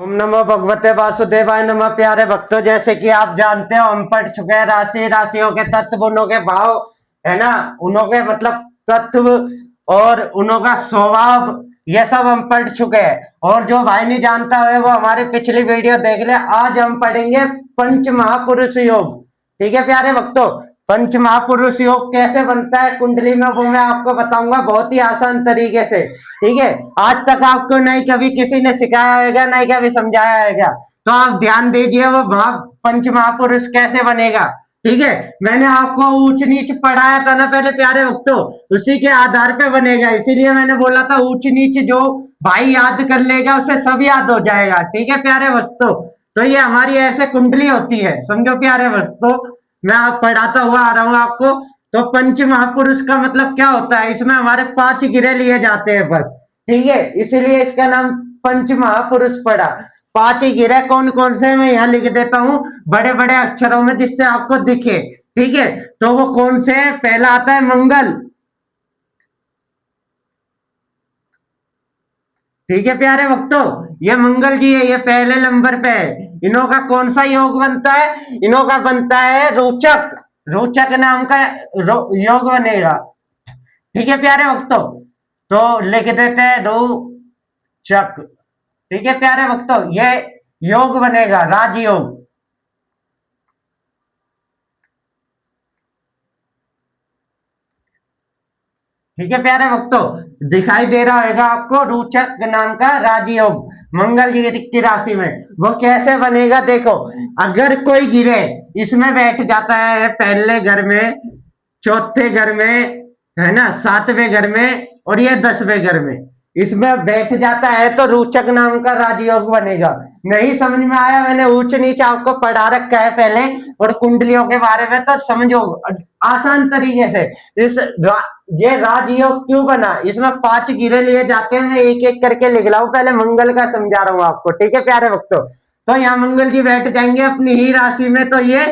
ओम नमो भगवते वासुदेवाय नमः। प्यारे भक्तों, जैसे कि आप जानते हो, हम पढ़ चुके हैं राशि, राशियों के तत्व, उनों के भाव, है ना, उनों के मतलब तत्व और उनों का स्वभाव, ये सब हम पढ़ चुके हैं। और जो भाई नहीं जानता है वो हमारी पिछली वीडियो देख ले। आज हम पढ़ेंगे पंच महापुरुष योग। ठीक है प्यारे भक्तों, पंच महापुरुष योग कैसे बनता है कुंडली में, वो मैं आपको बताऊंगा बहुत ही आसान तरीके से। ठीक है, आज तक आपको नहीं कभी किसी ने सिखाया होगा, नहीं कभी समझाया होगा, तो आप ध्यान दीजिए वो पंच महापुरुष कैसे बनेगा। ठीक है, मैंने आपको ऊंच नीच पढ़ाया था ना पहले प्यारे भक्तों, उसी के आधार पे बनेगा। इसीलिए मैंने बोला था ऊंच नीच जो भाई याद कर लेगा उसे सब याद हो जाएगा। ठीक है प्यारे भक्तों, तो ये हमारी ऐसे कुंडली होती है, समझो प्यारे भक्तों। मैं आप पढ़ाता हुआ आ रहा हूं आपको। तो पंच महापुरुष का मतलब क्या होता है, इसमें हमारे 5 गिरे लिए जाते हैं बस। ठीक है, इसीलिए इसका नाम पंच महापुरुष पड़ा। 5 ही गिरे, कौन कौन से मैं यहाँ लिख देता हूँ बड़े बड़े अक्षरों में जिससे आपको दिखे। ठीक है, तो वो कौन से है? पहला आता है मंगल। ठीक है प्यारे भक्तों, ये मंगल जी है, ये पहले नंबर पे है। इन्हों का कौन सा योग बनता है? इन्हों का बनता है रोचक। रोचक नाम का योग बनेगा। ठीक है प्यारे भक्तों, तो लिख देते हैं रोचक। ठीक है प्यारे भक्तों, ये योग बनेगा राजयोग। ठीक है प्यारे भक्तों, दिखाई दे रहा होगा आपको रोचक नाम का राजयोग मंगल की राशि में। वो कैसे बनेगा देखो, अगर कोई गिरे इसमें बैठ जाता है पहले घर में, चौथे घर में, है ना, सातवें घर में और ये 10वें घर में, इसमें बैठ जाता है तो रोचक नाम का राजयोग बनेगा। नहीं समझ में आया? मैंने ऊंच नीच आपको पढ़ा रखा है पहले और कुंडलियों के बारे में, तो समझो आसान तरीके से। इस ये राजयोग क्यों बना, इसमें 5 गिरे लिए जाते हैं। मैं एक एक करके लिख रहा हूं, पहले मंगल का समझा रहा हूं आपको। ठीक है प्यारे भक्तों, तो यहाँ मंगल जी बैठ जाएंगे अपनी ही राशि में, तो ये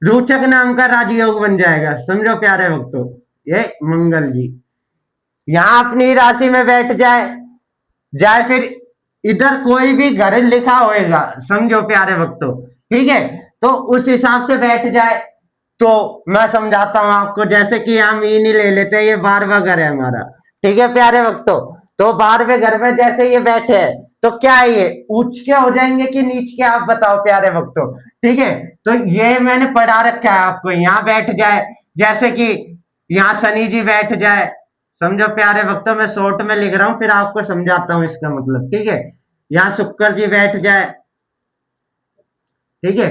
रोचक नाम का राजयोग बन जाएगा। समझो प्यारे भक्तों, ये मंगल जी यहाँ अपनी राशि में बैठ जाए, जाए फिर इधर कोई भी घर लिखा होएगा, समझो प्यारे भक्तों। ठीक है, तो उस हिसाब से बैठ जाए। तो मैं समझाता हूं आपको, जैसे कि हम इन ही ले लेते हैं, ये 12वां घर है हमारा। ठीक है प्यारे भक्तों, तो 12वें घर में जैसे ये बैठे हैं, तो क्या है, ये ऊंच के हो जाएंगे कि नीच के, आप बताओ प्यारे भक्तों। ठीक है, तो ये मैंने पढ़ा रखा है आपको, यहाँ बैठ जाए, जैसे कि यहाँ शनि जी बैठ जाए। समझो प्यारे भक्तों, मैं शॉर्ट में लिख रहा हूं, फिर आपको समझाता हूं इसका मतलब। ठीक है, यहाँ शुक्र जी बैठ जाए। ठीक है,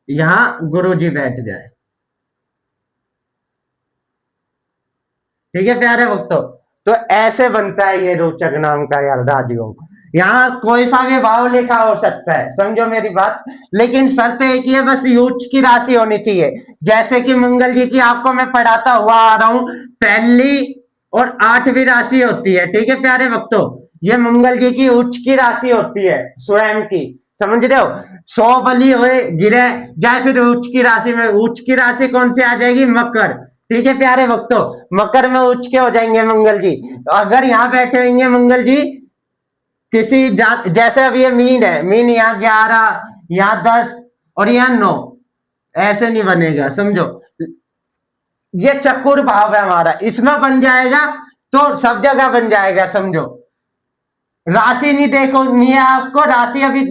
यहाँ गुरु जी बैठ जाए। ठीक है प्यारे भक्तों, तो ऐसे बनता है ये रोचक नाम का यार राजयोग। यहाँ कोई सा भी भाव लिखा हो सकता है, समझो मेरी बात, लेकिन शर्त एक ही है, बस यूच की राशि होनी चाहिए। जैसे कि मंगल जी की आपको मैं पढ़ाता हुआ आ रहा हूं, पहली और 8वीं राशि होती है। ठीक है प्यारे भक्तों, ये मंगल जी की उच्च की राशि होती है, स्वयं की। समझ रहे हो, 100 बली हुए गिरे जाए फिर उच्च की राशि में। उच्च की राशि कौन सी आ जाएगी? मकर। ठीक है प्यारे भक्तों, मकर में उच्च के हो जाएंगे मंगल जी। तो अगर यहाँ बैठे होंगे मंगल जी किसी जैसे अब ये मीन है, मीन यहाँ 11, यहाँ 10 और यहाँ 9, ऐसे नहीं बनेगा, समझो। ये चक्र भाव है हमारा, इसमें बन जाएगा तो सब जगह बन जाएगा, समझो। राशि नहीं देखो, नहीं है आपको राशि अभी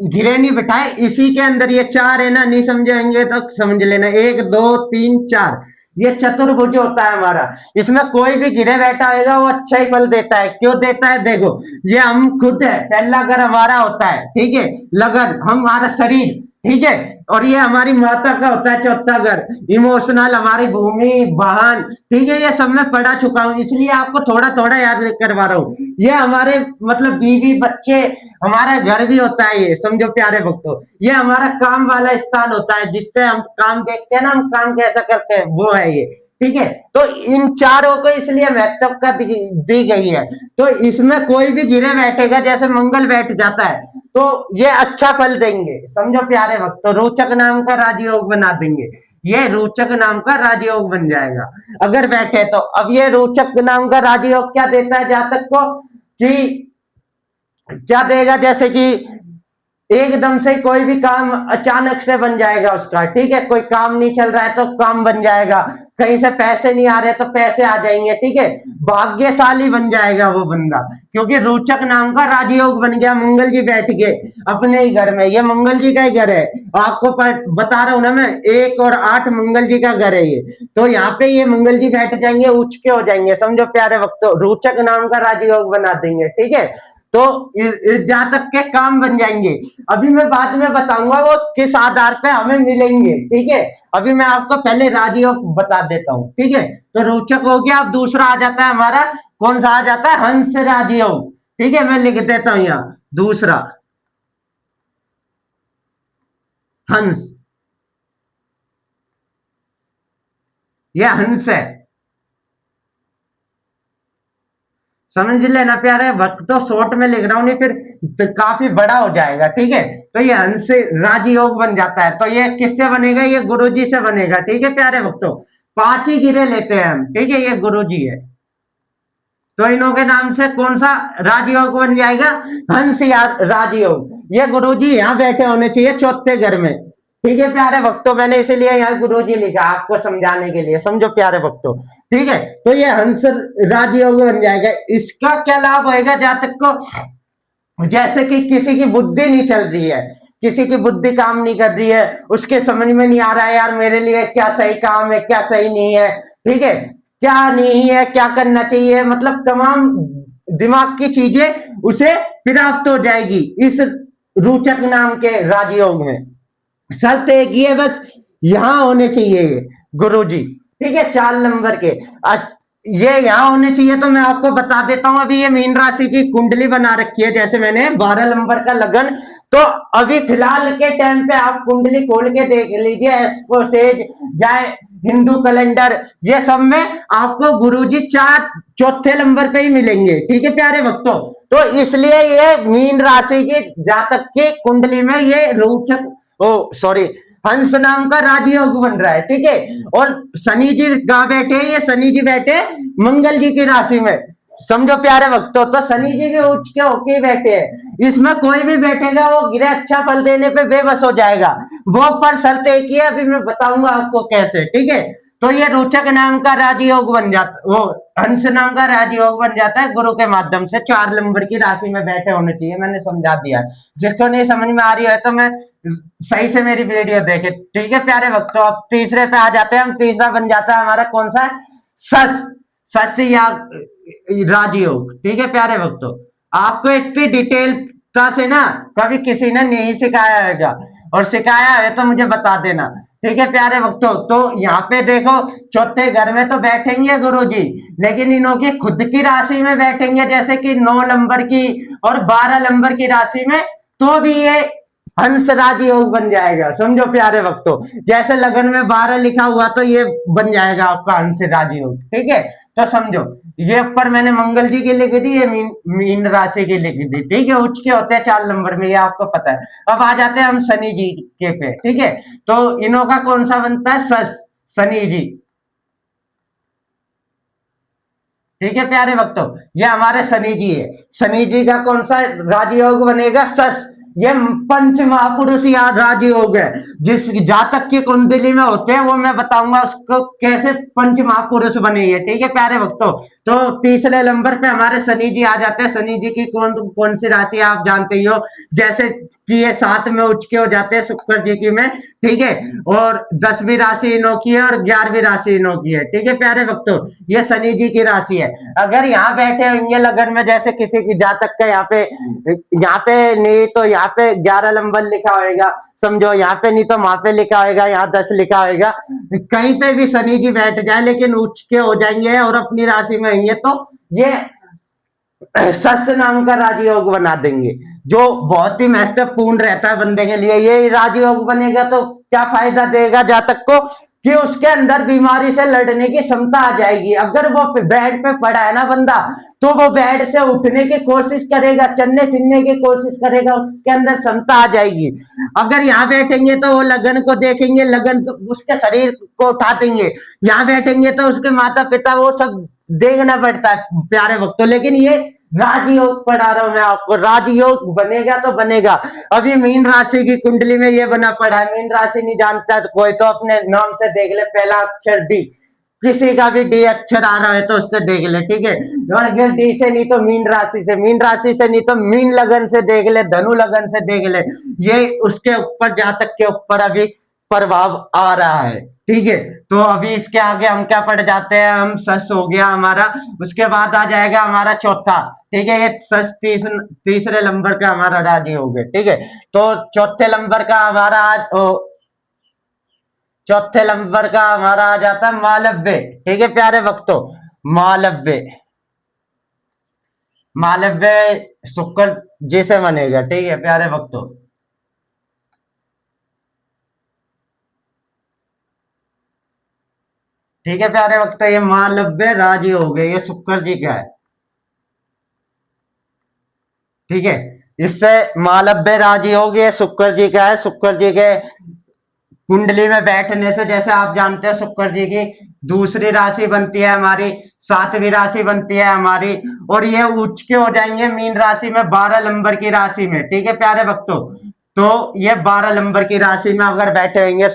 घिरे नहीं बिठाए, इसी के अंदर ये 4 है ना, नहीं समझेंगे तो समझ लेना, 1 2 3 4, ये चतुर्भुज होता है हमारा। इसमें कोई भी गिरे बैठा होगा वो अच्छा ही फल देता है। क्यों देता है देखो, ये हम खुद है, पहला घर हमारा होता है। ठीक है, लगन हमारा शरीर। ठीक है, और ये हमारी माता का होता है चौथा घर, इमोशनल हमारी भूमि वाहन। ठीक है, ये सब मैं पढ़ा चुका हूं, इसलिए आपको थोड़ा थोड़ा याद करवा रहा हूँ। ये हमारे मतलब बीवी बच्चे, हमारा घर भी होता है ये, समझो प्यारे भक्तों। ये हमारा काम वाला स्थान होता है, जिससे हम काम देखते हैं ना, हम काम कैसा करते हैं, वो है ये। ठीक है, तो इन चारों को इसलिए महत्व दी गई है। तो इसमें कोई भी गिरे बैठेगा, जैसे मंगल बैठ जाता है तो ये अच्छा फल देंगे, समझो प्यारे भक्त। तो रोचक नाम का राजयोग बना देंगे, ये रोचक नाम का राजयोग बन जाएगा अगर बैठे तो। अब ये रोचक नाम का राजयोग क्या देता है जातक को, कि क्या देगा, जैसे कि एकदम से कोई भी काम अचानक से बन जाएगा उसका, ठीक है। कोई काम नहीं चल रहा है तो काम बन जाएगा, कहीं से पैसे नहीं आ रहे तो पैसे आ जाएंगे, ठीक है। भाग्यशाली बन जाएगा वो बंदा, क्योंकि रोचक नाम का राजयोग बन गया। मंगल जी बैठ गए अपने ही घर में, ये मंगल जी का ही घर है। आपको बता रहा हूं ना मैं, 1 और 8 मंगल जी का घर है ये। तो यहाँ पे ये मंगल जी बैठ जाएंगे, उच्च के हो जाएंगे, समझो प्यारे भक्तों। रोचक नाम का राजयोग बना देंगे, ठीक है। तो इस जातक के काम बन जाएंगे। अभी मैं बाद में बताऊंगा वो किस आधार पे हमें मिलेंगे, ठीक है। अभी मैं आपको पहले राजयोग बता देता हूँ, ठीक है। तो रोचक हो गया। अब दूसरा आ जाता है हमारा, कौन सा आ जाता है? हंस राजयोग, ठीक है। मैं लिख देता हूं यहाँ दूसरा, हंस। यह हंस है, समझ लेना प्यारे वक्त। तो शॉर्ट में लिख रहा हूं, नहीं फिर तो काफी बड़ा हो जाएगा, ठीक है। तो ये हंस राजयोग बन जाता है। तो ये किससे बनेगा? ये गुरुजी से बनेगा, ठीक है प्यारे भक्तों। 5 ही गिरे लेते हैं हम, ठीक है। ये गुरुजी है, तो इन्हों के नाम से कौन सा राजयोग बन जाएगा? हंस या राजयोग। ये गुरुजी यहाँ बैठे होने चाहिए चौथे घर में, ठीक है प्यारे भक्तों। मैंने इसीलिए यहाँ गुरुजी लिखा आपको समझाने के लिए, समझो प्यारे भक्तों, ठीक है। तो ये हंस राजयोग बन जाएगा। इसका क्या लाभ होएगा जातक को? जैसे कि किसी की बुद्धि नहीं चल रही है, किसी की बुद्धि काम नहीं कर रही है, उसके समझ में नहीं आ रहा है यार मेरे लिए क्या सही काम है, क्या सही नहीं है, ठीक है। क्या नहीं है, क्या करना चाहिए, मतलब तमाम दिमाग की चीजें उसे प्राप्त हो जाएगी इस रोचक नाम के राजयोग में। शर्त एक ही है बस, यहां होने चाहिए ये गुरु जी, ठीक है। 4 नंबर के ये यहाँ होने चाहिए। तो मैं आपको बता देता हूं, अभी ये मीन राशि की कुंडली बना रखी है, जैसे मैंने 12 नंबर का लगन। तो अभी फिलहाल के टाइम पे आप कुंडली खोल के देख लीजिए, एस्ट्रोसेज या हिंदू कैलेंडर, ये सब में आपको गुरुजी 4 चौथे नंबर पे ही मिलेंगे, ठीक है प्यारे भक्तों। तो इसलिए ये मीन राशि के जातक की कुंडली में ये रोचक, ओ सॉरी, हंस नाम का राजयोग बन रहा है, ठीक है। और शनि जी कहां बैठे? ये शनि जी बैठे मंगल जी की राशि में, समझो प्यारे भक्तों। तो शनि जी भी उच्च के होके बैठे हैं। इसमें कोई भी बैठेगा वो गिरे अच्छा फल देने पे बेबस हो जाएगा। वो पर शर्त एक ही है, अभी मैं बताऊंगा आपको कैसे, ठीक है। तो ये रोचक नाम का राजयोग बन जाता, वो हंस नाम का राजयोग बन जाता है गुरु के माध्यम से। 4 नंबर की राशि में बैठे होने चाहिए, मैंने समझा दिया। जिसको नहीं समझ में आ रही है तो मैं सही से मेरी वीडियो देखे, ठीक है प्यारे भक्तों। अब तीसरे पे आ जाते हैं हम। तीसरा बन जाता है हमारा कौन सा? सस, सस या राजयोग, ठीक है प्यारे भक्तों। आपको इतनी डिटेल से ना कभी किसी ने नहीं सिखाया है, और सिखाया है तो मुझे बता देना, ठीक है प्यारे भक्तों। तो यहाँ पे देखो, चौथे घर में तो बैठेंगे गुरुजी, लेकिन इन्हों की खुद की राशि में बैठेंगे, जैसे कि 9 नंबर की और 12 नंबर की राशि में, तो भी ये हंस राजयोग बन जाएगा, समझो प्यारे भक्तों। जैसे लगन में 12 लिखा हुआ तो ये बन जाएगा आपका हंस राजयोग, ठीक है। तो समझो, ये ऊपर मैंने मंगल जी की लिख दी, ये मीन राशि की लिख दी, ठीक है। उच्च के होते हैं 4 नंबर में, ये आपको पता है। अब आ जाते हैं हम शनि जी के पे, ठीक है। तो इनों का कौन सा बनता है? सस, शनि जी, ठीक है प्यारे भक्तों। ये हमारे शनि जी है। शनि जी का कौन सा राजयोग बनेगा? सस। ये पंच महापुरुष या राजयोग है, जिस जातक की कुंडली में होते हैं, वो मैं बताऊंगा उसको कैसे पंच महापुरुष बने, ठीक है प्यारे भक्तों। तो तीसरे नंबर पे हमारे शनि जी आ जाते हैं। शनि जी की कौन कौन सी राशि आप जानते ही हो, जैसे कि ये 7 में उच्च के हो जाते हैं शुक्र जी की में, ठीक है। और 10वीं राशि इनों की है और 11वीं राशि इनों की है, ठीक है प्यारे भक्तों। ये शनि जी की राशि है। अगर यहाँ बैठे होंगे लगन में, जैसे किसी की जातक का यहाँ पे नहीं तो यहाँ पे 11 नंबर लिखा होगा, समझो। यहाँ पे नहीं तो वहां पे लिखा होगा, यहाँ 10 लिखा होगा, कहीं पे भी शनि जी बैठ जाए लेकिन उच्च के हो जाएंगे और अपनी राशि में होंगे, तो ये सस्य नाम का राजयोग बना देंगे, जो बहुत ही महत्वपूर्ण रहता है बंदे के लिए। ये राजयोग बनेगा तो क्या फायदा देगा जातक को? कि उसके अंदर बीमारी से लड़ने की क्षमता आ जाएगी। अगर वो बेड पे पड़ा है ना बंदा, तो वो बेड से उठने की कोशिश करेगा, चलने फिरने की कोशिश करेगा, उसके अंदर क्षमता आ जाएगी। अगर यहाँ बैठेंगे तो वो लगन को देखेंगे, लगन तो उसके शरीर को उठा देंगे। यहाँ बैठेंगे तो उसके माता पिता वो सब देखना पड़ता है प्यारे भक्तों। लेकिन ये राजयोग पढ़ा रहा हूं मैं आपको, राजयोग बनेगा तो बनेगा। अभी मीन राशि की कुंडली में ये बना पड़ा है, मीन राशि नहीं जानता तो कोई तो अपने नाम से देख ले, पहला अक्षर डी, किसी का भी डी अक्षर आ रहा है तो उससे देख ले, ठीक है। और अगर डी से नहीं तो मीन राशि से, मीन राशि से नहीं तो मीन लगन से देख ले, धनु लगन से देख ले। ये उसके ऊपर जातक के ऊपर अभी प्रभाव आ रहा है, ठीक है। तो अभी इसके आगे हम क्या पढ़ जाते हैं, हम सस हो गया हमारा, उसके बाद आ जाएगा हमारा चौथा, ठीक है। ये सस तीसरे नंबर का हमारा राज्य हो गया, ठीक है। तो चौथे नंबर का हमारा चौथे नंबर का हमारा आ जाता है मालव्य, ठीक है प्यारे भक्तों। मालव्य, मालव्य शुक्र जी से बनेगा, ठीक है प्यारे भक्तों। ठीक है प्यारे भक्तों, ये मालव्य राजी हो गए, ये शुक्र जी का है, ठीक है। इससे मालव्य राजी हो गए, शुक्र जी का है। शुक्र जी के कुंडली में बैठने से, जैसे आप जानते हैं शुक्र जी की दूसरी राशि बनती है हमारी, सातवीं राशि बनती है हमारी, और ये उच्च के हो जाएंगे मीन राशि में 12 नंबर की राशि में, ठीक है प्यारे भक्तों। तो ये 12 नंबर की राशि में अगर बैठे होंगे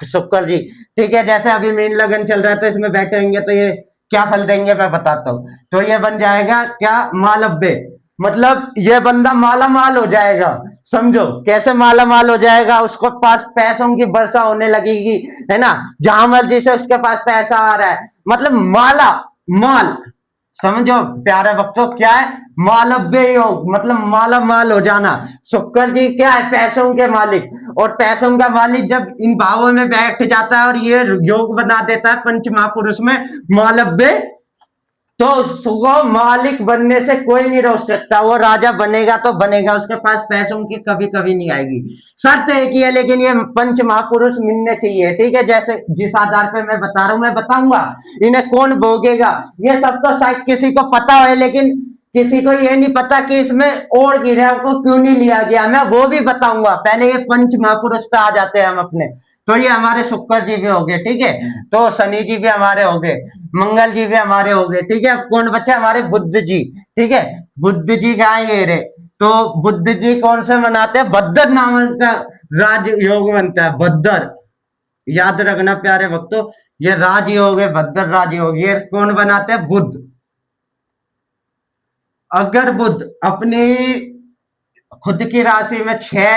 शुक्र जी, ठीक है। जैसे अभी मीन लगन चल रहा है तो इसमें बैठे होंगे तो ये क्या फल देंगे मैं बताता हूँ। तो ये बन जाएगा क्या, मालव्य, मतलब ये बंदा माला माल हो जाएगा। समझो कैसे माला माल हो जाएगा, उसको पास पैसों की वर्षा होने लगेगी, है ना। जहां मर्जी से उसके पास पैसा आ रहा है, मतलब माला माल। समझो प्यारे भक्तों क्या है, मालव्य योग, मतलब माला माल हो जाना। शुक्र जी क्या है, पैसों के मालिक, और पैसों का मालिक जब इन भावों में बैठ जाता है और ये योग बना देता है पंच महापुरुष में मालव्य, तो उसको मालिक बनने से कोई नहीं रोक सकता। वो राजा बनेगा तो बनेगा, उसके पास पैसों की कभी कभी नहीं आएगी। शर्त एक ही है, लेकिन ये पंच महापुरुष मिलने चाहिए, ठीक है। जैसे जिस आधार पे मैं बता रहा हूं, मैं बताऊंगा इन्हें कौन भोगेगा, ये सब तो शायद किसी को पता है, लेकिन किसी को ये नहीं पता कि इसमें और गिरह को क्यों नहीं लिया गया, मैं वो भी बताऊंगा। पहले ये पंच महापुरुष पे आ जाते हैं हम अपने। तो ये हमारे शुक्र जी भी हो गए, ठीक है। तो शनि जी भी हमारे हो गए, मंगल जी भी हमारे हो गए, ठीक है। अब कौन बचे, हमारे बुद्ध जी, ठीक है। बुद्ध जी कहाँ ये रहे, तो बुद्ध जी कौन से मनाते हैं, भद्र नामक का राज योग बनता है, भद्र, याद रखना प्यारे भक्तों। ये राजयोग है, भद्र राजयोग, ये कौन बनाते हैं, बुद्ध। अगर बुद्ध अपनी खुद की राशि में 6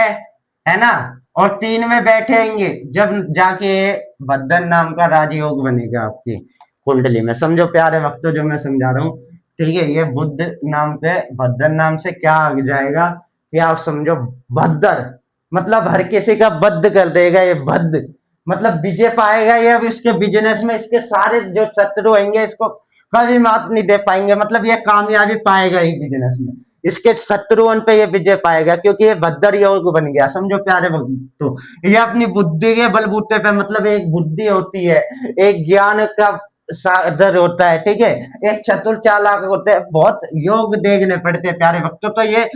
है ना, और 3 में बैठेंगे, जब जाके भद्दन नाम का राजयोग बनेगा आपकी कुंडली में। समझो प्यारे भक्तों जो मैं समझा रहा हूँ, ठीक है। ये बुद्ध नाम पे भद्दन नाम से क्या आ जाएगा कि आप समझो, भद्दर मतलब हर किसी का बद्ध कर देगा, ये बद्ध मतलब विजय पाएगा ये। अब इसके बिजनेस में इसके सारे जो शत्रु होंगे इसको कभी मात नहीं दे पाएंगे, मतलब ये कामयाबी पाएगा ही बिजनेस में। इसके शत्रुओं पे ये विजय पाएगा, क्योंकि ये भद्दर योग बन गया। समझो प्यारे तो ये अपनी बुद्धि के बलबूते पे, मतलब एक बुद्धि होती है, एक ज्ञान का साधर होता है, ठीक है। एक चतुर चालाक होते हैं, बहुत योग देखने पड़ते हैं प्यारे भक्तों। तो ये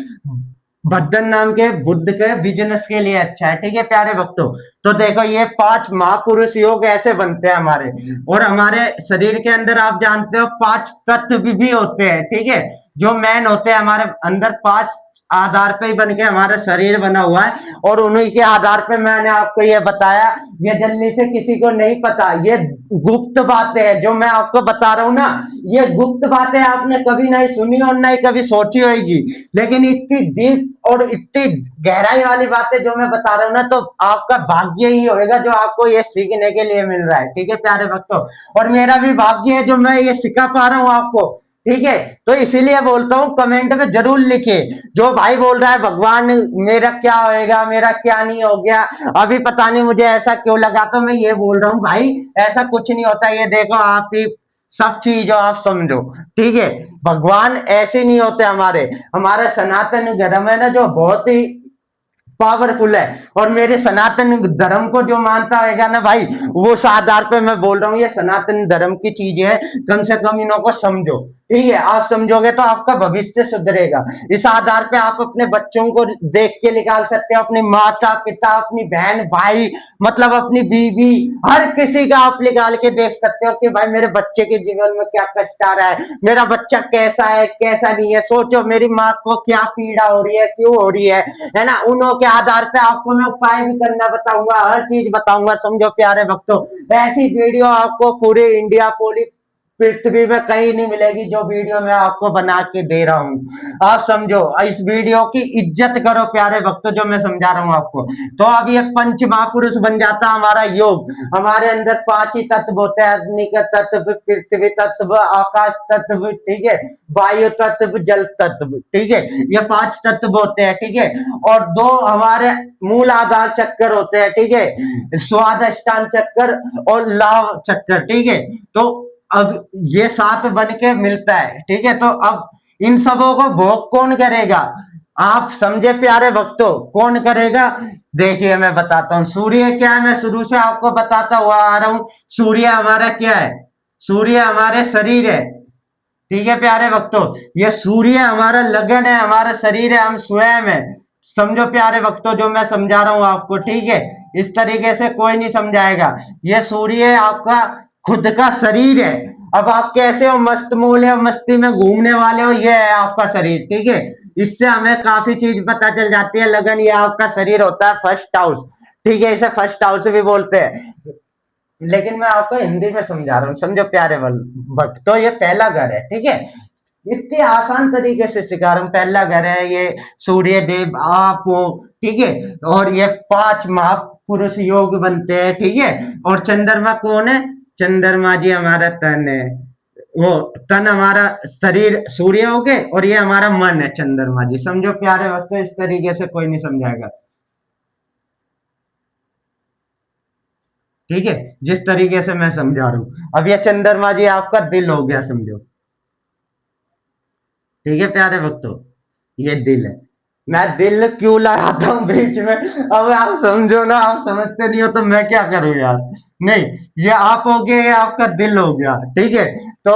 भद्दन नाम के बुद्ध के बिजनेस के लिए अच्छा है, ठीक है प्यारे भक्तों। तो देखो ये 5 महापुरुष योग ऐसे बनते हैं हमारे, और हमारे शरीर के अंदर आप जानते हो 5 तत्व भी होते हैं, ठीक है। जो मैन होते हैं हमारे अंदर, 5 आधार पे ही बन के हमारा शरीर बना हुआ है, और उन्हीं के आधार पे मैंने आपको ये बताया। ये जल्दी से किसी को नहीं पता, ये गुप्त बातें हैं जो मैं आपको बता रहा हूं ना। ये गुप्त बातें आपने कभी नहीं सुनी और नहीं कभी सोची होगी, लेकिन इतनी डीप और इतनी गहराई वाली बातें जो मैं बता रहा हूँ ना, तो आपका भाग्य ही होगा जो आपको ये सीखने के लिए मिल रहा है, ठीक है प्यारे भक्तों। और मेरा भी भाग्य है जो मैं ये सिखा पा रहा हूँ आपको, ठीक है। तो इसीलिए बोलता हूँ कमेंट में जरूर लिखे, जो भाई बोल रहा है भगवान मेरा क्या होएगा, मेरा क्या नहीं हो गया, अभी पता नहीं मुझे ऐसा क्यों लगा, तो मैं ये बोल रहा हूँ भाई ऐसा कुछ नहीं होता। ये देखो आप ही सब चीज आप समझो, ठीक है। भगवान ऐसे नहीं होते हमारे, हमारा सनातन धर्म है ना जो बहुत ही पावरफुल है। और मेरे सनातन धर्म को जो मानता है ना भाई, वो उस आधार पे मैं बोल रहा हूँ ये सनातन धर्म की चीज है, कम से कम इन्हों को समझो, ठीक है, आप समझोगे तो आपका भविष्य सुधरेगा। इस आधार पे आप अपने बच्चों को देख के निकाल सकते हो, अपनी माता पिता, अपनी बहन भाई, मतलब अपनी बीवी, हर किसी का आप निकाल के देख सकते हो कि भाई मेरे बच्चे के जीवन में क्या कष्ट आ रहा है, मेरा बच्चा कैसा है कैसा नहीं है। सोचो मेरी माँ को क्या पीड़ा हो रही है, क्यों हो रही है ना। उन्हों के आधार पे आपको मैं उपाय भी करना बताऊंगा, हर चीज बताऊंगा। समझो प्यारे भक्तों, ऐसी वीडियो आपको पूरे इंडिया पूरी पृथ्वी में कहीं नहीं मिलेगी जो वीडियो मैं आपको बना के दे रहा हूँ। आप समझो, इस वीडियो की इज्जत करो प्यारे भक्तों, जो मैं समझा रहा हूँ आपको। तो अब ये पंच महापुरुष बन जाता हमारा योग। हमारे अंदर पांच ही तत्व होते हैं, अग्नि का तत्व, पृथ्वी तत्व, आकाश तत्व, ठीक है, वायु तत्व, जल तत्व, ठीक है। ये पांच तत्व होते हैं, ठीक है। और दो हमारे मूल आधार चक्कर होते हैं, ठीक है, स्वादिष्टान चक्कर और लाभ चक्कर, ठीक है। तो अब ये साथ बन के मिलता है, ठीक है। तो अब इन सबों को भोग कौन करेगा, आप समझे प्यारे भक्तों, कौन करेगा। देखिए मैं बताता हूँ, सूर्य क्या है, मैं शुरू से आपको बताता हुआ आ रहा हूँ। सूर्य हमारा क्या है, सूर्य हमारे शरीर है, ठीक है प्यारे भक्तों। ये सूर्य हमारा लगन है, हमारा शरीर है, हम स्वयं है। समझो प्यारे भक्तों जो मैं समझा रहा हूँ आपको, ठीक है। इस तरीके से कोई नहीं समझाएगा। ये सूर्य आपका खुद का शरीर है। अब आप कैसे हो, मस्त मूल हो, मस्ती में घूमने वाले हो, ये है आपका शरीर, ठीक है। इससे हमें काफी चीज पता चल जाती है। लगन ये आपका शरीर होता है फर्स्ट हाउस, ठीक है, इसे फर्स्ट हाउस भी बोलते हैं। लेकिन मैं आपको हिंदी में समझा रहा हूँ, समझो प्यारे भक्त। तो ये पहला घर है, ठीक है। इतने आसान तरीके से सिखा रहा हूँ। पहला घर है ये सूर्य देव आप हो, ठीक है। और ये पांच महापुरुष योग बनते हैं, ठीक है। और चंद्रमा कौन है, चंद्रमा जी हमारा तन है। वो तन हमारा शरीर सूर्य हो गए, और ये हमारा मन है चंद्रमा जी। समझो प्यारे भक्त, इस तरीके से कोई नहीं समझाएगा, ठीक है, जिस तरीके से मैं समझा रहा हूँ। अब ये चंद्रमा जी आपका दिल हो गया, समझो, ठीक है प्यारे भक्तों, ये दिल है। मैं दिल क्यों लगाता हूँ बीच में, अब आप समझो ना, आप समझते नहीं हो तो मैं क्या करूँ यार। नहीं, ये आप हो गए, ये आपका दिल हो गया, ठीक है। तो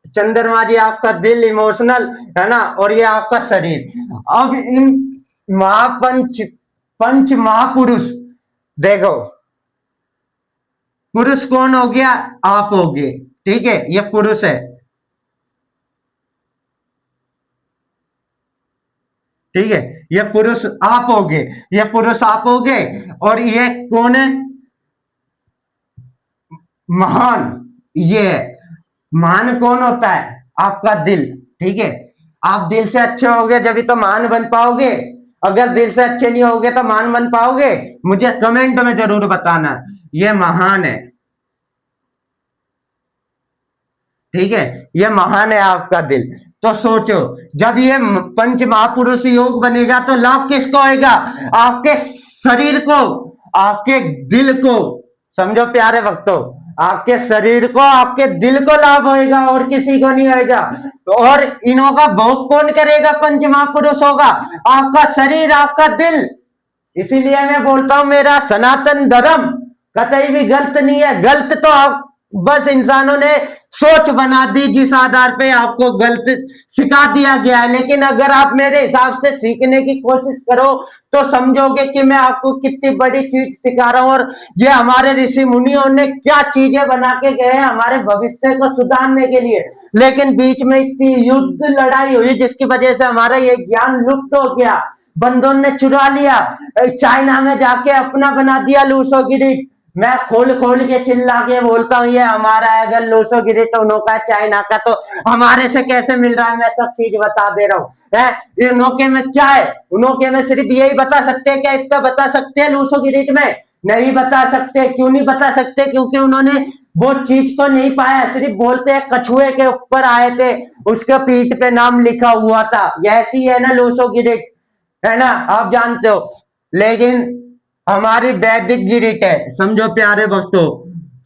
चंद्रमा जी आपका दिल, इमोशनल, है ना, और ये आपका शरीर। अब इन महापंच पंच महापुरुष, देखो, पुरुष कौन हो गया, आप हो गए, ठीक है, ये पुरुष है, ठीक है। ये पुरुष आप हो गए, ये पुरुष आप हो गए। और ये कौन है, महान, ये है। महान कौन होता है, आपका दिल, ठीक है। आप दिल से अच्छे होगे जब तो महान बन पाओगे। अगर दिल से अच्छे नहीं होगे तो महान बन पाओगे, मुझे कमेंट में जरूर बताना। ये महान है, ठीक है, ये महान है आपका दिल। तो सोचो, जब ये पंच महापुरुष योग बनेगा तो लाभ किसको होएगा, आपके शरीर को, आपके दिल को। समझो प्यारे भक्तों, आपके शरीर को, आपके दिल को लाभ होएगा, और किसी को नहीं होएगा। तो और इन्हों का भोग कौन करेगा, पंच महापुरुष होगा, आपका शरीर, आपका दिल। इसीलिए मैं बोलता हूं मेरा सनातन धर्म कतई भी गलत नहीं है। गलत तो आप बस इंसानों ने सोच बना दी, जिस आधार पे आपको गलत सिखा दिया गया है। लेकिन अगर आप मेरे हिसाब से सीखने की कोशिश करो तो समझोगे कि मैं आपको कितनी बड़ी चीज सिखा रहा हूं, और ये हमारे ऋषि मुनियों ने क्या चीजें बना के गए हैं हमारे भविष्य को सुधारने के लिए। लेकिन बीच में इतनी युद्ध लड़ाई हुई जिसकी वजह से हमारा ये ज्ञान लुप्त हो गया, बंदों ने चुरा लिया। चाइना में जाके अपना बना दिया लूसोगिरी। मैं खोल खोल के चिल्ला के बोलता हूँ ये हमारा है, अगर लूसोगिरी तो उनका चाइना का, तो हमारे से कैसे मिल रहा है, मैं सब चीज बता दे रहा हूँ। है उनके में क्या है, उनके में सिर्फ यही बता सकते हैं, क्या इतना बता सकते हैं लूसोगिरी में, नहीं बता सकते। क्यों नहीं बता सकते, क्योंकि उन्होंने वो चीज को नहीं पाया। सिर्फ बोलते हैं कछुए के ऊपर आए थे, उसके पीठ पे नाम लिखा हुआ था, ऐसी है ना लूसोगिरी, है ना, आप जानते हो। लेकिन हमारी वैदिक गिरिट है, समझो प्यारे भक्तों,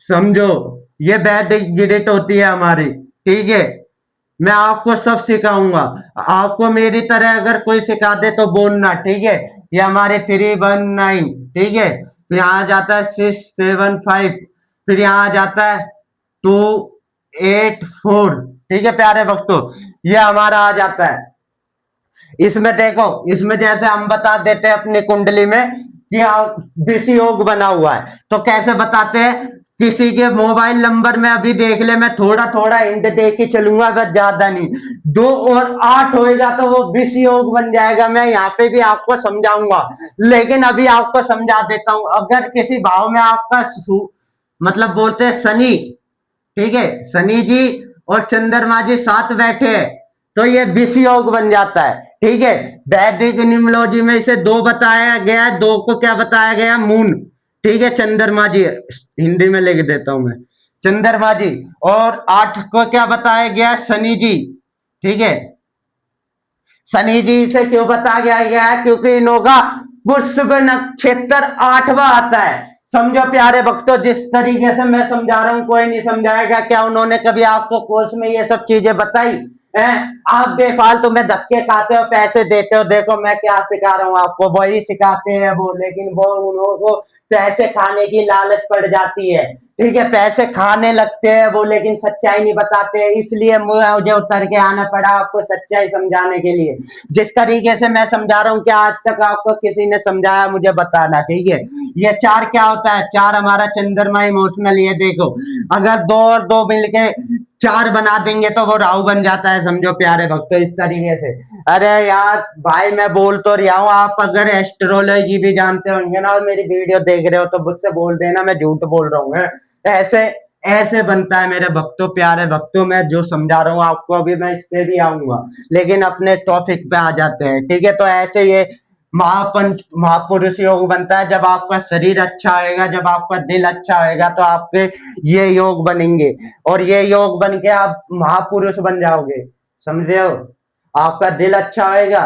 समझो, ये वैदिक गिरिट होती है हमारी, ठीक है। मैं आपको सब सिखाऊंगा, आपको मेरी तरह अगर कोई सिखा दे तो बोलना, ठीक है। ये हमारे 319, ठीक है, फिर यहाँ जाता है 675, फिर यहाँ जाता है 284, ठीक है प्यारे भक्तों, ये हमारा आ जाता है। इसमें देखो, इसमें जैसे हम बता देते हैं अपनी कुंडली में कि हाँ विषि योग बना हुआ है, तो कैसे बताते हैं? किसी के मोबाइल नंबर में अभी देख ले, मैं थोड़ा थोड़ा हिंट दे के चलूंगा, बस ज्यादा नहीं। 2 और 8 होएगा तो वो विषि योग बन जाएगा। मैं यहाँ पे भी आपको समझाऊंगा, लेकिन अभी आपको समझा देता हूं। अगर किसी भाव में आपका मतलब बोलते हैं शनि, ठीक है, शनि जी और चंद्रमा जी साथ बैठे हैं, तो ये विषि योग बन जाता है। ठीक है, वैदिक न्यूमरोलॉजी में इसे 2 बताया गया है, 2 को क्या बताया गया? मून, ठीक है, चंद्रमा जी, हिंदी में लिख देता हूं मैं, चंद्रमा जी। और 8 को क्या बताया गया? शनि जी, ठीक है। शनि जी से क्यों बताया गया है? क्योंकि इनों का पुष्प नक्षत्र 8वां आता है। समझो प्यारे भक्तों, जिस तरीके से मैं समझा रहा हूं कोई नहीं समझाएगा क्या? उन्होंने कभी आपको कोर्स में ये सब चीजें बताई हैं? आप बेफालतू में धक्के खाते हो, पैसे देते हो। देखो मैं क्या सिखा रहा हूँ आपको, वही सिखाते हैं वो, लेकिन वो उन को पैसे खाने की लालच पड़ जाती है। ठीक है, पैसे खाने लगते हैं वो, लेकिन सच्चाई नहीं बताते, इसलिए मुझे उतर के आना पड़ा आपको सच्चाई समझाने के लिए। जिस तरीके से मैं समझा रहा हूँ, क्या आज तक आपको किसी ने समझाया? मुझे बताना, ठीक है। ये 4 क्या होता है? 4 हमारा चंद्रमा इमोशनल। ये देखो, अगर 2 और 2 मिलके 4 बना देंगे तो वो राहु बन जाता है। समझो प्यारे भक्तों, इस तरीके से। अरे यार भाई, मैं बोल तो रहा हूँ, आप अगर एस्ट्रोलॉजी भी जानते होंगे ना और मेरी वीडियो देख रहे हो तो मुझसे बोल देना मैं झूठ बोल रहा हूँ। ऐसे ऐसे बनता है मेरे भक्तों, प्यारे भक्तों। मैं जो समझा रहा हूँ आपको, अभी मैं इस पे भी आऊंगा, लेकिन अपने टॉपिक पे आ जाते हैं। ठीक है, तो ऐसे ये महापंच महापुरुष योग बनता है। जब आपका शरीर अच्छा होएगा, जब आपका दिल अच्छा होएगा, तो आपके ये योग बनेंगे, और ये योग बन के आप महापुरुष बन जाओगे। समझे हो? आपका दिल अच्छा होएगा,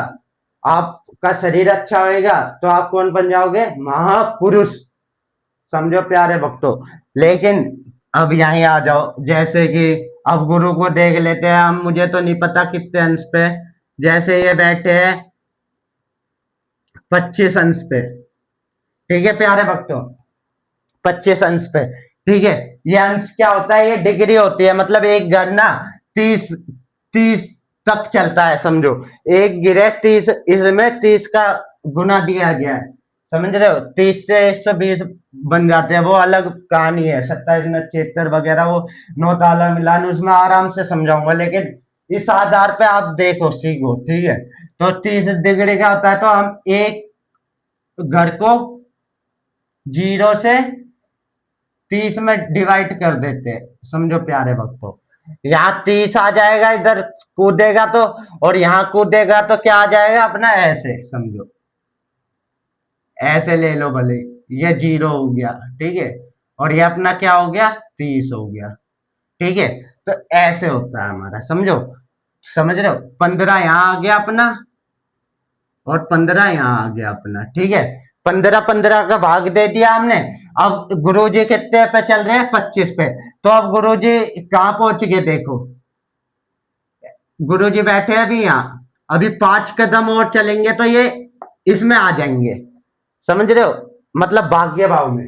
आपका शरीर अच्छा होएगा, तो आप कौन बन जाओगे? महापुरुष। समझो प्यारे भक्तों। लेकिन अब यहीं आ जाओ, जैसे कि अब गुरु को देख लेते हैं हम। मुझे तो नहीं पता कितने अंश पे, जैसे ये बैठे हैं 25 अंश पे, ठीक है प्यारे भक्तों, 25 अंश पे। ठीक है, ये अंश क्या होता है? ये डिग्री होती है। मतलब एक घर ना 30 तक चलता है, समझो। एक गिरे 30, इसमें 30 का गुना दिया गया है। समझ रहे हो? 30 से 120 बन जाते हैं, वो अलग कहानी है। 27 नक्षत्र वगैरह, वो 9 ताला मिलान, उसमें आराम से समझाऊंगा, लेकिन इस आधार पे आप देखो, सीखो। ठीक है, तो 30 डिग्री क्या होता है? तो हम एक घर को 0 से 30 में डिवाइड कर देते हैं। समझो प्यारे भक्तों, यहाँ 30 आ जाएगा, इधर कूदेगा तो, और यहाँ कूदेगा तो क्या आ जाएगा अपना? ऐसे समझो, ऐसे ले लो भले, ये 0 हो गया, ठीक है, और ये अपना क्या हो गया? 30 हो गया। ठीक है, तो ऐसे होता है हमारा, समझो। समझ रहे हो? 15 यहाँ आ गया अपना, और 15 यहाँ आ गया अपना। ठीक है, 15-15 का भाग दे दिया हमने। अब गुरुजी कितने पे चल रहे हैं? 25 पे। तो अब गुरुजी कहाँ पहुंच गए? देखो, गुरुजी बैठे हैं अभी यहाँ, अभी 5 कदम और चलेंगे तो ये इसमें आ जाएंगे। समझ रहे हो? मतलब भाग्य भाव में,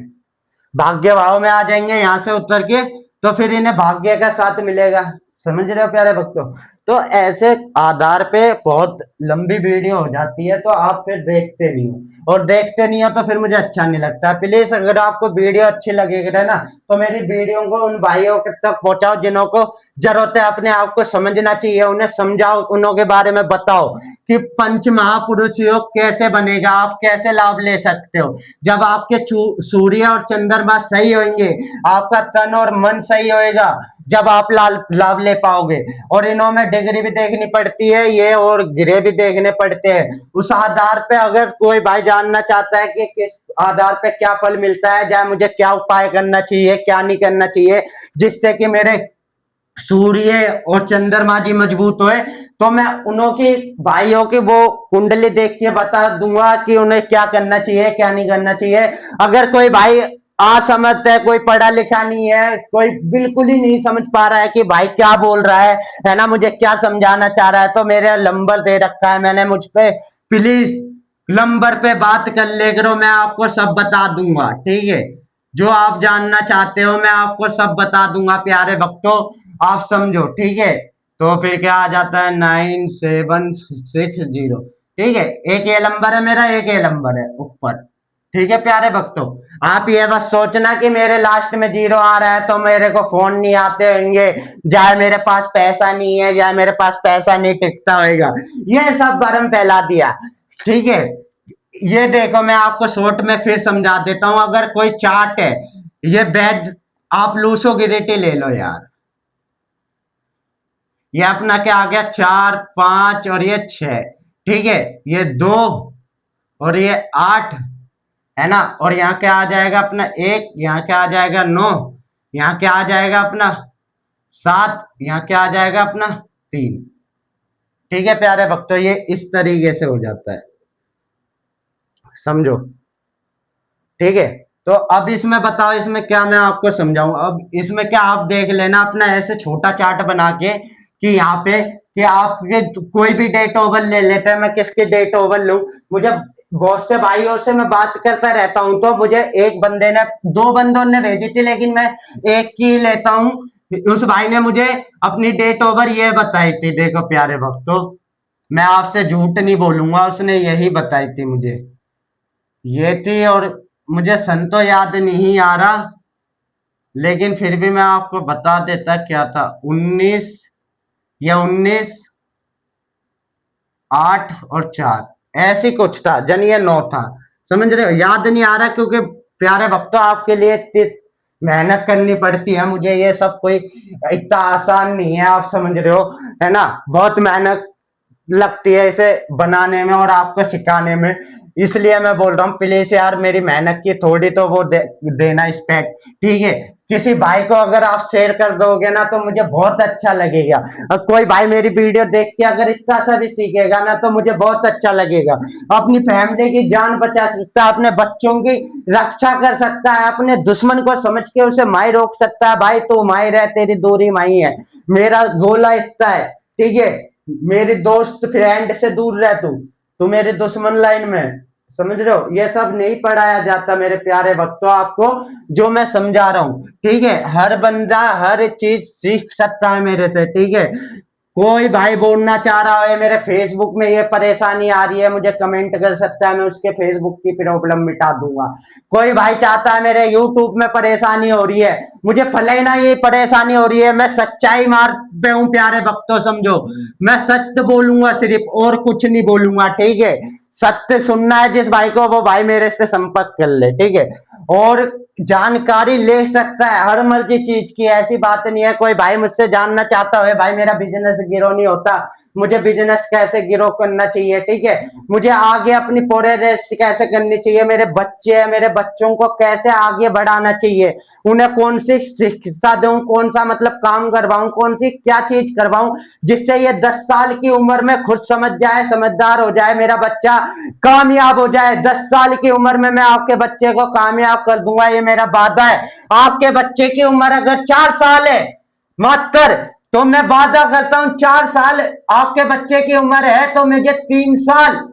भाग्य भाव में आ जाएंगे यहाँ से उतर के, तो फिर इन्हें भाग्य का साथ मिलेगा। समझ रहे हो प्यारे भक्तों? तो ऐसे आधार पे बहुत लंबी वीडियो हो जाती है, तो आप फिर देखते नहीं हो, और देखते नहीं हो तो फिर मुझे अच्छा नहीं लगता। प्लीज, अगर आपको वीडियो अच्छी लगेगी ना, तो मेरी वीडियो को उन भाइयों तक पहुंचाओ जिन्हों को जरूरत है अपने आप को समझना चाहिए, उन्हें समझाओ, उन्हों के बारे में बताओ कि पंच महापुरुष योग कैसे बनेगा, आप कैसे लाभ ले सकते हो। जब आपके सूर्य और चंद्रमा सही होंगे, आपका तन और मन सही होएगा, जब आप लाभ ले पाओगे। और इन्हों में डिग्री भी देखनी पड़ती है, ये और गिरे भी देखने पड़ते हैं। उस आधार पे अगर कोई भाई जानना चाहता है कि किस आधार पे क्या फल मिलता है, या मुझे क्या उपाय करना चाहिए, क्या नहीं करना चाहिए, जिससे कि मेरे सूर्य और चंद्रमा जी मजबूत होए, तो मैं उन्हों की भाइयों की वो कुंडली देख के बता दूंगा कि उन्हें क्या करना चाहिए, क्या नहीं करना चाहिए। अगर कोई भाई असमर्थ है, कोई पढ़ा लिखा नहीं है, कोई बिल्कुल ही नहीं समझ पा रहा है कि भाई क्या बोल रहा है ना, मुझे क्या समझाना चाह रहा है, तो मेरा नंबर दे रखा है मैंने, मुझ पे प्लीज नंबर पे बात कर ले करो, मैं आपको सब बता दूंगा। ठीक है, जो आप जानना चाहते हो मैं आपको सब बता दूंगा प्यारे भक्तों, आप समझो। ठीक है, तो फिर क्या आ जाता है 9760। ठीक है, एक ये नंबर है मेरा, एक ये नंबर है ऊपर। ठीक है प्यारे भक्तों, आप ये बस सोचना कि मेरे लास्ट में जीरो आ रहा है तो मेरे को फोन नहीं आते होंगे, या मेरे पास पैसा नहीं है, या मेरे पास पैसा नहीं टिकता होगा, ये सब भरम फैला दिया। ठीक है, ये देखो मैं आपको शॉर्ट में फिर समझा देता हूं। अगर कोई चार्ट है, ये बेड, आप लूसो गिरेटी ले लो यार, ये अपना क्या आ गया, 4 5 और ये 6। ठीक है, ये 2 और ये 8 है ना, और यहाँ क्या आ जाएगा अपना 1, यहाँ क्या आ जाएगा 9, यहाँ क्या आ जाएगा अपना 7, यहाँ क्या आ जाएगा अपना 3। ठीक है प्यारे भक्तों, ये इस तरीके से हो जाता है, समझो। ठीक है, तो अब इसमें बताओ, इसमें क्या मैं आपको समझाऊं। अब इसमें क्या आप देख लेना अपना ऐसे छोटा चार्ट बना के, कि यहाँ पे कि आपके कोई भी डेट ओवर ले लेते हैं, मैं किसकी डेट ओवर लूं। मुझे बहुत से भाइयों से मैं बात करता रहता हूं, तो मुझे एक बंदे ने, 2 बंदों ने भेजी थी, लेकिन मैं एक की लेता हूं। उस भाई ने मुझे अपनी डेट ओवर ये बताई थी, देखो प्यारे भक्तों, मैं आपसे झूठ नहीं बोलूंगा, उसने यही बताई थी मुझे, ये थी। और मुझे सन तो याद नहीं आ रहा, लेकिन फिर भी मैं आपको बता देता क्या था, 19 या 19 8 और 4 ऐसी कुछ था, जनिए 9 था। समझ रहे हो, याद नहीं आ रहा, क्योंकि प्यारे भक्तों आपके लिए इतनी मेहनत करनी पड़ती है, मुझे ये सब कोई इतना आसान नहीं है, आप समझ रहे हो, है ना, बहुत मेहनत लगती है इसे बनाने में और आपको सिखाने में। इसलिए मैं बोल रहा हूँ प्लीज यार, मेरी मेहनत की थोड़ी तो वो देना रिस्पेक्ट। ठीक है, किसी भाई को अगर आप शेयर कर दोगे ना, तो मुझे बहुत अच्छा लगेगा। और कोई भाई मेरी वीडियो देख के अगर इतना सा भी सीखेगा ना, तो मुझे बहुत अच्छा लगेगा। अपनी फैमिली की जान बचा सकता है, अपने बच्चों की रक्षा कर सकता है, अपने दुश्मन को समझ के उसे माई रोक सकता है। भाई तू माई रह, तेरी दूरी माई है, मेरा गोला इतना है। ठीक है, मेरे दोस्त फ्रेंड से दूर रह, तू मेरे दुश्मन लाइन में, समझ रहे हो। ये सब नहीं पढ़ाया जाता मेरे प्यारे भक्तों आपको, जो मैं समझा रहा हूँ। ठीक है, हर बंदा हर चीज सीख सकता है मेरे से। ठीक है, कोई भाई बोलना चाह रहा है मेरे फेसबुक में ये परेशानी आ रही है, मुझे कमेंट कर सकता है, मैं उसके फेसबुक की प्रॉब्लम मिटा दूंगा। कोई भाई चाहता है मेरे यूट्यूब में परेशानी हो रही है, मुझे फलाना ये परेशानी हो रही है, मैं सच्चाई मार पे हूँ प्यारे भक्तों, समझो। मैं सत्य बोलूंगा सिर्फ, और कुछ नहीं बोलूंगा। ठीक है, सत्य सुनना है जिस भाई को, वो भाई मेरे से संपर्क कर ले। ठीक है, और जानकारी ले सकता है हर मर्जी चीज की, ऐसी बात नहीं है। कोई भाई मुझसे जानना चाहता है भाई मेरा बिजनेस गिरो नहीं होता, मुझे बिजनेस कैसे ग्रो करना चाहिए, ठीक है, मुझे आगे अपनी प्रोग्रेस कैसे करनी चाहिए, मेरे बच्चे हैं, मेरे बच्चों को कैसे आगे बढ़ाना चाहिए, उन्हें कौन सी शिक्षा दूं, कौन सा मतलब काम करवाऊं, कौन सी क्या चीज करवाऊं, जिससे ये 10 साल की उम्र में खुद समझ जाए, समझदार हो जाए, मेरा बच्चा कामयाब हो जाए। 10 साल की उम्र में मैं आपके बच्चे को कामयाब कर दूंगा, ये मेरा वादा है। आपके बच्चे की उम्र अगर 4 साल है मात्र, तो मैं वादा करता हूं 4 साल आपके बच्चे की उम्र है, तो मुझे 3 साल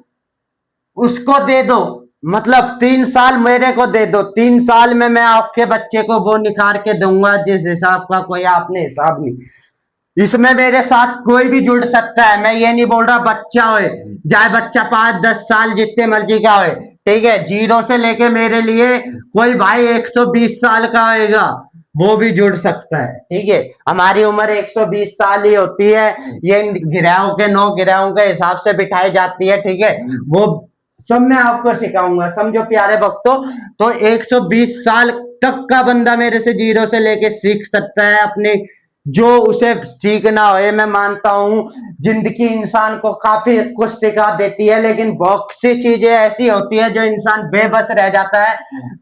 उसको दे दो, मतलब 3 साल मेरे को दे दो, 3 साल में मैं आपके बच्चे को वो निखार के दूंगा जिस हिसाब का कोई आपने हिसाब नहीं। इसमें मेरे साथ कोई भी जुड़ सकता है, मैं ये नहीं बोल रहा बच्चा होए, चाहे बच्चा 5 10 साल जितने मर्जी का होए। ठीक है, जीरो से लेके मेरे लिए कोई भाई 120 साल का होएगा, वो भी जुड़ सकता है। ठीक है, हमारी उम्र 120 साल ही होती है, ये गिराहों के 9 गिराहों के हिसाब से बिठाई जाती है। ठीक है, वो सब मैं आपको सिखाऊंगा, समझो प्यारे भक्तों। तो 120 साल तक का बंदा मेरे से जीरो से लेके सीख सकता है, अपने जो उसे सीखना हो। मैं मानता हूं जिंदगी इंसान को काफी कुछ सिखा देती है, लेकिन बहुत सी चीजें ऐसी होती है जो इंसान बेबस रह जाता है,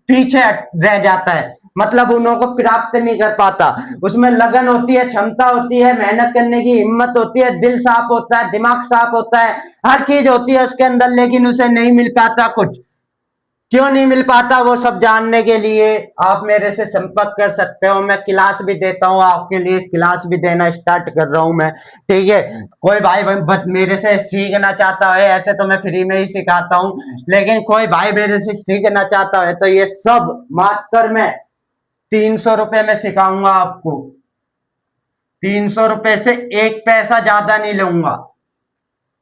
पीछे रह जाता है, मतलब उन्हों को प्राप्त नहीं कर पाता। उसमें लगन होती है, क्षमता होती है, मेहनत करने की हिम्मत होती है, दिल साफ होता है, दिमाग साफ होता है, हर चीज होती है उसके अंदर, लेकिन उसे नहीं मिल पाता कुछ। क्यों नहीं मिल पाता, वो सब जानने के लिए आप मेरे से संपर्क कर सकते हो। मैं क्लास भी देता हूँ आपके लिए, क्लास भी देना स्टार्ट कर रहा हूँ मैं। ठीक है, कोई भाई बस मेरे से सीखना चाहता है, ऐसे तो मैं फ्री में ही सिखाता हूँ, लेकिन कोई भाई मेरे से सीखना चाहता है तो ये सब मात्र मैं 300 रुपए में सिखाऊंगा आपको। 300 रुपए से 1 पैसा ज्यादा नहीं लूंगा।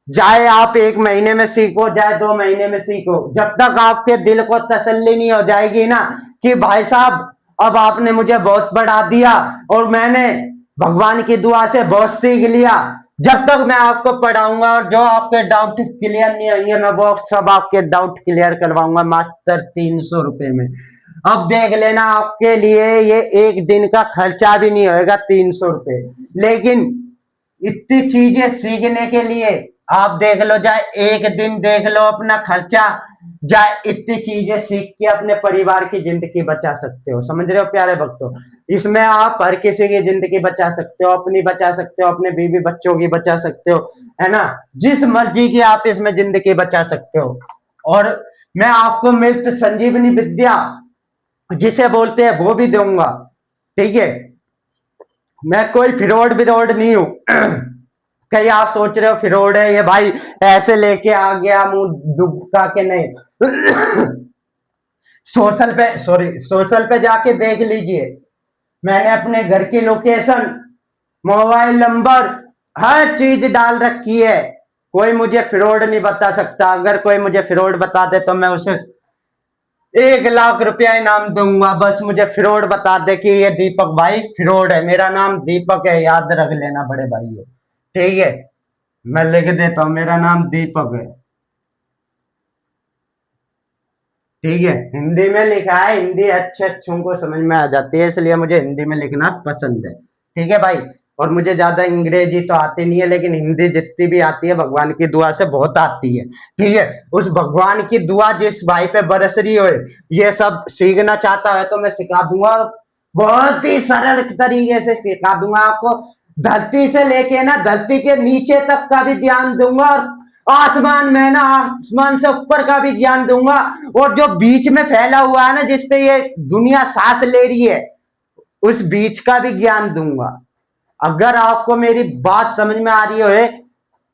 चाहे आप 1 महीने में सीखो, चाहे 2 महीने में सीखो, जब तक आपके दिल को तसल्ली नहीं हो जाएगी ना कि भाई साहब अब आपने मुझे बहुत पढ़ा दिया और मैंने भगवान की दुआ से बहुत सीख लिया, जब तक मैं आपको पढ़ाऊंगा और जो आपके डाउट क्लियर नहीं होंगे मैं वो सब आपके डाउट क्लियर करवाऊंगा मात्र 300 रुपए में। अब देख लेना, आपके लिए ये एक दिन का खर्चा भी नहीं होएगा 300 रुपए, लेकिन इतनी चीजें सीखने के लिए आप देख लो, चाहे एक दिन देख लो अपना खर्चा, चाहे इतनी चीजें सीख के अपने परिवार की जिंदगी बचा सकते हो। समझ रहे हो प्यारे भक्तों, इसमें आप हर किसी की जिंदगी बचा सकते हो, अपनी बचा सकते हो, अपने बीवी बच्चों की बचा सकते हो, है ना, जिस मर्जी की आप इसमें जिंदगी बचा सकते हो। और मैं आपको मृत संजीवनी विद्या जिसे बोलते हैं वो भी दूंगा, ठीक है। मैं कोई फिरोड विरोड नहीं हूं। कहीं आप सोच रहे हो फिरोड है ये भाई, ऐसे लेके आ गया मुंह दुबका के, नहीं। सोशल पे जाके देख लीजिए, मैंने अपने घर की लोकेशन, मोबाइल नंबर, हर चीज डाल रखी है। कोई मुझे फ्रॉड नहीं बता सकता। अगर कोई मुझे फ्रॉड बता दे तो मैं उसे 1 लाख रुपया इनाम दूंगा। बस मुझे फ्रॉड बता दे कि ये दीपक भाई फ्रॉड है, मेरा नाम दीपक है, याद रख लेना बड़े भाई, ठीक है। मैं लिख देता हूं, मेरा नाम दीपक है, ठीक है। हिंदी में लिखा है, हिंदी अच्छे अच्छों को समझ में आ जाती है, इसलिए मुझे हिंदी में लिखना पसंद है, ठीक है भाई। और मुझे ज्यादा अंग्रेजी तो आती नहीं है, लेकिन हिंदी जितनी भी आती है भगवान की दुआ से बहुत आती है, ठीक है। उस भगवान की दुआ जिस भाई पे बरस रही हो, ये सब सीखना चाहता है तो मैं सिखा दूंगा, और बहुत ही सरल तरीके से सिखा दूंगा आपको। धरती से लेके ना धरती के नीचे तक का भी ध्यान दूंगा, और आसमान में ना आसमान से ऊपर का भी ज्ञान दूंगा, और जो बीच में फैला हुआ है ना जिसपे ये दुनिया सांस ले रही है, उस बीच का भी ज्ञान दूंगा। अगर आपको मेरी बात समझ में आ रही हो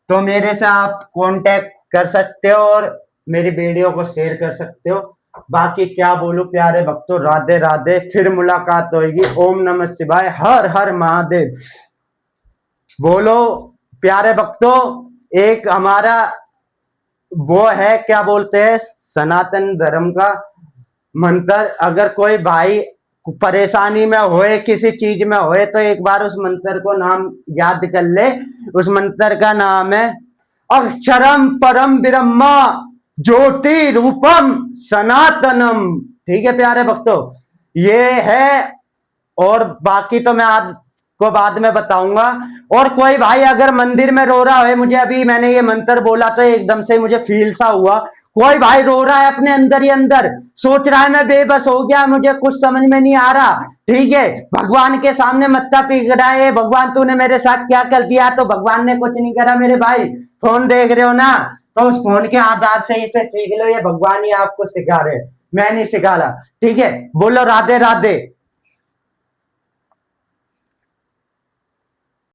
तो मेरे से आप कांटेक्ट कर सकते हो और मेरी वीडियो को शेयर कर सकते हो। बाकी क्या बोलूं प्यारे भक्तों, राधे राधे, फिर मुलाकात होगी। ओम नमः शिवाय, हर हर महादेव। बोलो प्यारे भक्तों, एक हमारा वो है क्या बोलते हैं सनातन धर्म का मंत्र, अगर कोई भाई परेशानी में होए, किसी चीज में होए, तो एक बार उस मंत्र को नाम याद कर ले। उस मंत्र का नाम है अक्षरम परम ब्रह्मा ज्योति रूपम सनातनम, ठीक है प्यारे भक्तों, ये है। और बाकी तो मैं आपको बाद में बताऊंगा। और कोई भाई अगर मंदिर में रो रहा है, मुझे अभी मैंने ये मंत्र बोला तो एकदम से मुझे फील सा हुआ, कोई भाई रो रहा है अपने अंदर ही अंदर, सोच रहा है मैं बेबस हो गया, मुझे कुछ समझ में नहीं आ रहा, ठीक है, भगवान के सामने मत्था पीक रहा है, भगवान तूने मेरे साथ क्या कर दिया, तो भगवान ने कुछ नहीं करा मेरे भाई। फोन देख रहे हो ना, तो उस फोन के आधार से इसे सीख लो, ये भगवान ही आपको सिखा रहे, मैं नहीं सिखा रहा, ठीक है। बोलो राधे राधे।